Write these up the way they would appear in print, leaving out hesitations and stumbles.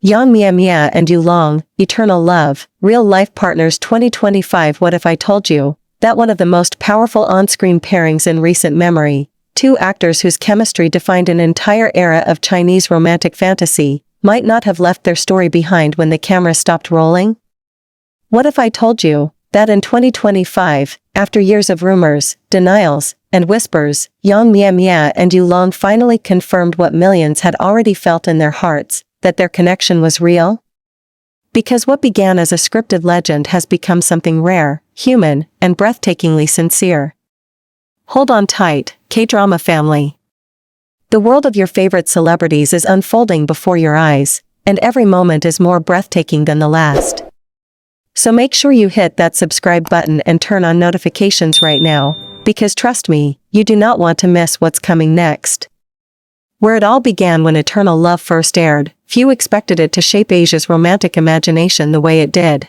Yang Mie Mie and Yu Long, Eternal Love, Real Life Partners 2025. What if I told you that one of the most powerful on-screen pairings in recent memory, two actors whose chemistry defined an entire era of Chinese romantic fantasy, might not have left their story behind when the camera stopped rolling? What if I told you that in 2025, after years of rumors, denials, and whispers, Yang Mie Mie and Yu Long finally confirmed what millions had already felt in their hearts, that their connection was real? Because what began as a scripted legend has become something rare, human, and breathtakingly sincere. Hold on tight, K-drama family. The world of your favorite celebrities is unfolding before your eyes, and every moment is more breathtaking than the last. So make sure you hit that subscribe button and turn on notifications right now, because trust me, you do not want to miss what's coming next. Where it all began when Eternal Love first aired, few expected it to shape Asia's romantic imagination the way it did.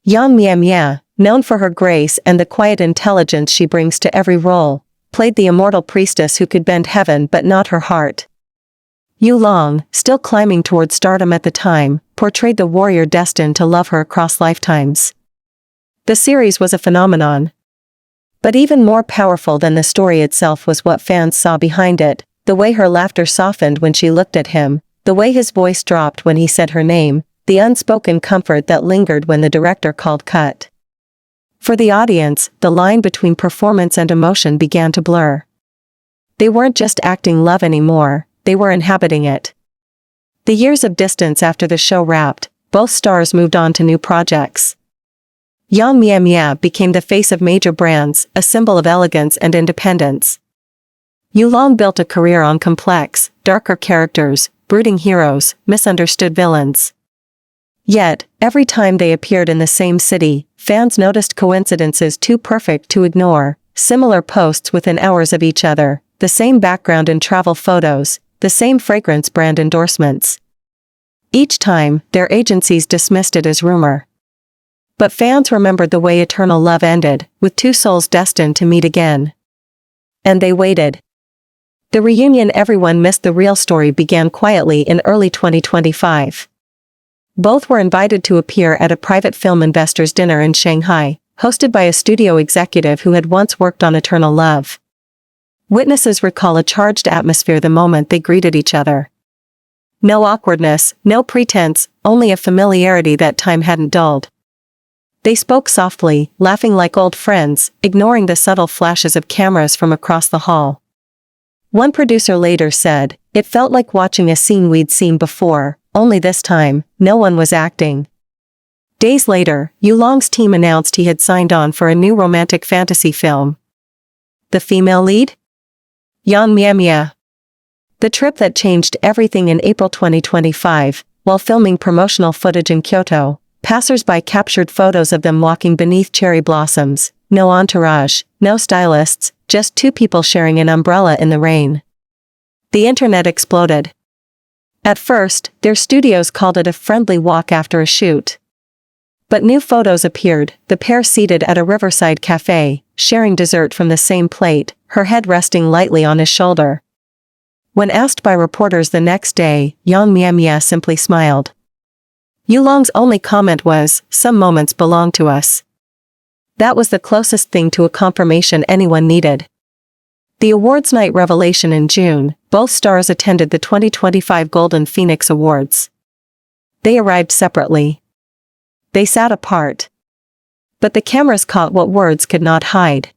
Yang Mie Mie, known for her grace and the quiet intelligence she brings to every role, played the immortal priestess who could bend heaven but not her heart. Yu Long, still climbing towards stardom at the time, portrayed the warrior destined to love her across lifetimes. The series was a phenomenon. But even more powerful than the story itself was what fans saw behind it, the way her laughter softened when she looked at him, the way his voice dropped when he said her name, the unspoken comfort that lingered when the director called cut. For the audience, the line between performance and emotion began to blur. They weren't just acting love anymore, they were inhabiting it. The years of distance after the show wrapped, both stars moved on to new projects. Yang Mie Mie became the face of major brands, a symbol of elegance and independence. Yu Long built a career on complex, darker characters, brooding heroes, misunderstood villains. Yet, every time they appeared in the same city, fans noticed coincidences too perfect to ignore, similar posts within hours of each other, the same background in travel photos, the same fragrance brand endorsements. Each time, their agencies dismissed it as rumor. But fans remembered the way Eternal Love ended, with two souls destined to meet again. And they waited. The reunion everyone missed. The real story began quietly in early 2025. Both were invited to appear at a private film investors' dinner in Shanghai, hosted by a studio executive who had once worked on Eternal Love. Witnesses recall a charged atmosphere the moment they greeted each other. No awkwardness, no pretense, only a familiarity that time hadn't dulled. They spoke softly, laughing like old friends, ignoring the subtle flashes of cameras from across the hall. One producer later said, "It felt like watching a scene we'd seen before, only this time, no one was acting." Days later, Yu Long's team announced he had signed on for a new romantic fantasy film. The female lead? Yang Mie Mie. The trip that changed everything. In April 2025, while filming promotional footage in Kyoto, passers-by captured photos of them walking beneath cherry blossoms, no entourage, no stylists, just two people sharing an umbrella in the rain. The internet exploded. At first, their studios called it a friendly walk after a shoot. But new photos appeared, the pair seated at a riverside cafe, sharing dessert from the same plate, her head resting lightly on his shoulder. When asked by reporters the next day, Yang Mie Mie simply smiled. Yu Long's only comment was, "Some moments belong to us." That was the closest thing to a confirmation anyone needed. The awards night revelation in June, both stars attended the 2025 Golden Phoenix Awards. They arrived separately. They sat apart. But the cameras caught what words could not hide.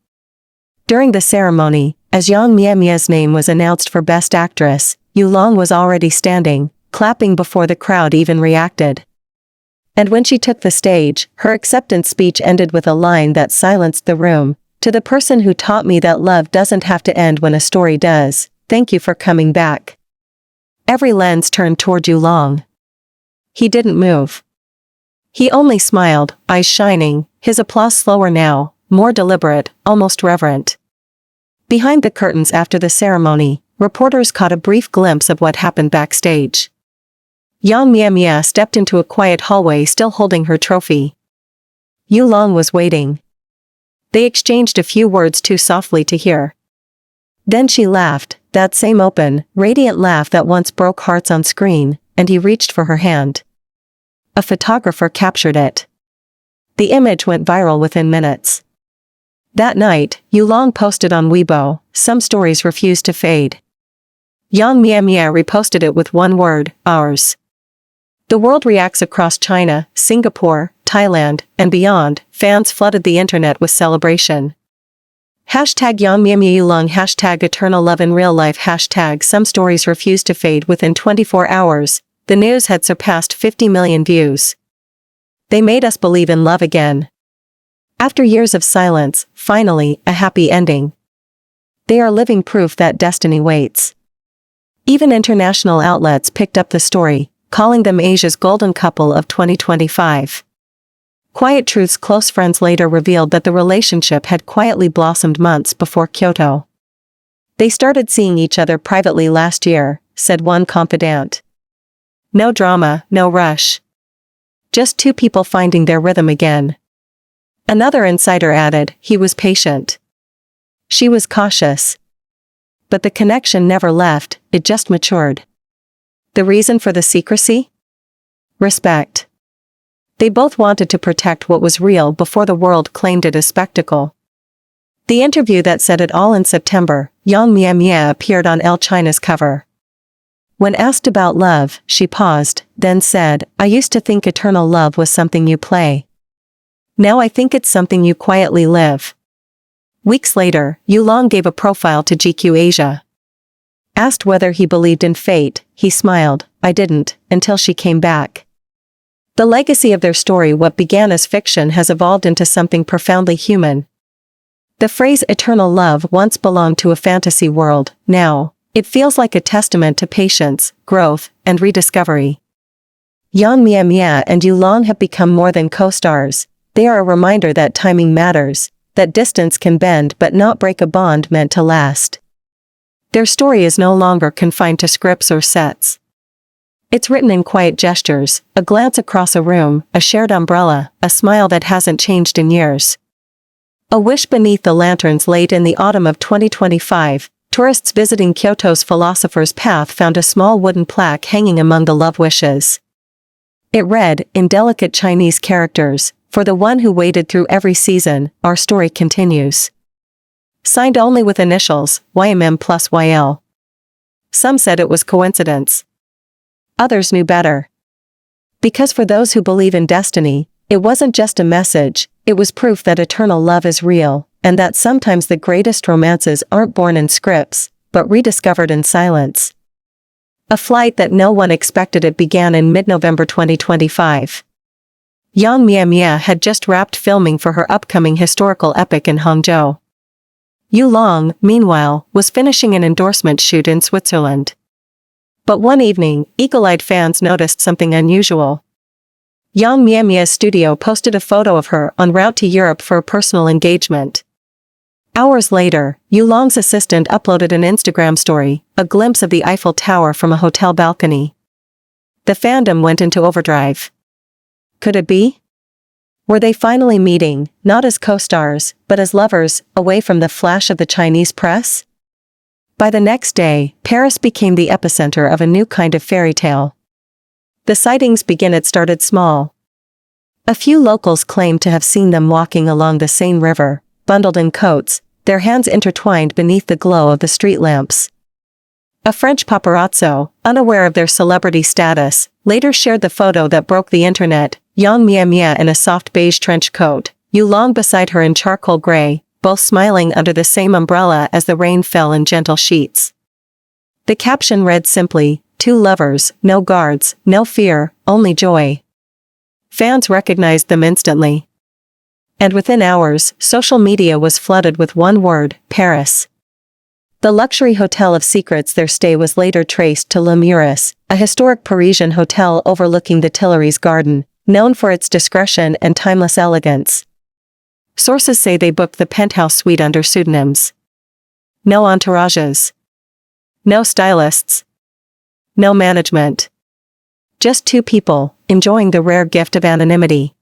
During the ceremony, as Yang Mie Mie's name was announced for Best Actress, Yu Long was already standing, clapping before the crowd even reacted. And when she took the stage, her acceptance speech ended with a line that silenced the room. "To the person who taught me that love doesn't have to end when a story does, thank you for coming back." Every lens turned toward Yu Long. He didn't move. He only smiled, eyes shining, his applause slower now, more deliberate, almost reverent. Behind the curtains after the ceremony, reporters caught a brief glimpse of what happened backstage. Yang Mie Mie stepped into a quiet hallway still holding her trophy. Yu Long was waiting. They exchanged a few words too softly to hear. Then she laughed, that same open, radiant laugh that once broke hearts on screen, and he reached for her hand. A photographer captured it. The image went viral within minutes. That night, Yulong posted on Weibo, "Some stories refuse to fade." Yang Mie Mie reposted it with one word, "Ours." The world reacts across China, Singapore, Thailand, and beyond. Fans flooded the internet with celebration. Hashtag Yang Mie Mie Yulong, hashtag eternal love in real life, hashtag some stories refuse to fade. Within 24 hours, the news had surpassed 50 million views. They made us believe in love again. After years of silence, finally, a happy ending. They are living proof that destiny waits. Even international outlets picked up the story, calling them Asia's golden couple of 2025. Quiet Truth's close friends later revealed that the relationship had quietly blossomed months before Kyoto. They started seeing each other privately last year, said one confidant. No drama, no rush. Just two people finding their rhythm again. Another insider added, he was patient. She was cautious. But the connection never left, it just matured. The reason for the secrecy? Respect. They both wanted to protect what was real before the world claimed it as spectacle. The interview that said it all in September, Yang Mie Mie appeared on Elle China's cover. When asked about love, she paused, then said, "I used to think eternal love was something you play. Now I think it's something you quietly live." Weeks later, Yulong gave a profile to GQ Asia. Asked whether he believed in fate, he smiled, "I didn't, until she came back." The legacy of their story, what began as fiction, has evolved into something profoundly human. The phrase eternal love once belonged to a fantasy world. Now, it feels like a testament to patience, growth, and rediscovery. Yang Mie Mie and Yulong have become more than co-stars. They are a reminder that timing matters, that distance can bend but not break a bond meant to last. Their story is no longer confined to scripts or sets. It's written in quiet gestures, a glance across a room, a shared umbrella, a smile that hasn't changed in years. A wish beneath the lanterns. Late in the autumn of 2025, tourists visiting Kyoto's Philosopher's Path found a small wooden plaque hanging among the love wishes. It read, in delicate Chinese characters, "For the one who waited through every season, our story continues." Signed only with initials, YMM plus YL. Some said it was coincidence. Others knew better. Because for those who believe in destiny, it wasn't just a message, it was proof that eternal love is real, and that sometimes the greatest romances aren't born in scripts, but rediscovered in silence. A flight that no one expected. It began in mid-November 2025. Yang Mie Mie had just wrapped filming for her upcoming historical epic in Hangzhou. Yulong, meanwhile, was finishing an endorsement shoot in Switzerland. But one evening, eagle-eyed fans noticed something unusual. Yang Mie Mie's studio posted a photo of her en route to Europe for a personal engagement. Hours later, Yulong's assistant uploaded an Instagram story, a glimpse of the Eiffel Tower from a hotel balcony. The fandom went into overdrive. Could it be? Were they finally meeting, not as co-stars, but as lovers, away from the flash of the Chinese press? By the next day, Paris became the epicenter of a new kind of fairy tale. The sightings begin. It started small. A few locals claimed to have seen them walking along the Seine River, bundled in coats, their hands intertwined beneath the glow of the street lamps. A French paparazzo, unaware of their celebrity status, later shared the photo that broke the internet, Yang Mie Mie in a soft beige trench coat, Yulong beside her in charcoal gray, both smiling under the same umbrella as the rain fell in gentle sheets. The caption read simply, "Two lovers, no guards, no fear, only joy." Fans recognized them instantly. And within hours, social media was flooded with one word, Paris. The luxury hotel of secrets. Their stay was later traced to Le Muris, a historic Parisian hotel overlooking the Tuileries Garden, known for its discretion and timeless elegance. Sources say they booked the penthouse suite under pseudonyms. No entourages. No stylists. No management. Just two people, enjoying the rare gift of anonymity.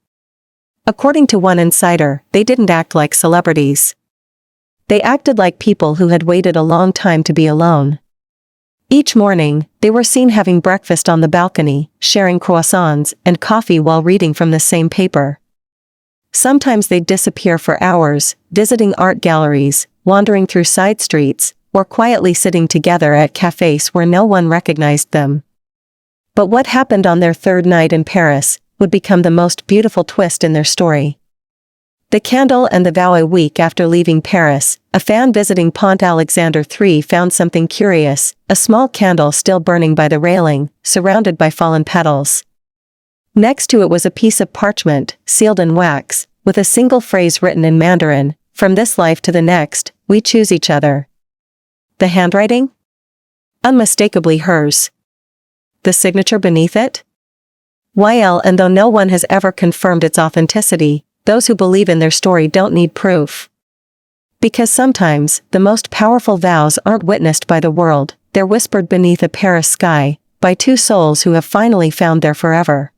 According to one insider, they didn't act like celebrities. They acted like people who had waited a long time to be alone. Each morning, they were seen having breakfast on the balcony, sharing croissants and coffee while reading from the same paper. Sometimes they'd disappear for hours, visiting art galleries, wandering through side streets, or quietly sitting together at cafes where no one recognized them. But what happened on their third night in Paris would become the most beautiful twist in their story. The candle and the vow. A week after leaving Paris, a fan visiting Pont Alexander III found something curious, a small candle still burning by the railing, surrounded by fallen petals. Next to it was a piece of parchment, sealed in wax, with a single phrase written in Mandarin, "From this life to the next, we choose each other." The handwriting? Unmistakably hers. The signature beneath it? YL. And though no one has ever confirmed its authenticity, those who believe in their story don't need proof. Because sometimes, the most powerful vows aren't witnessed by the world, they're whispered beneath a Paris sky, by two souls who have finally found their forever.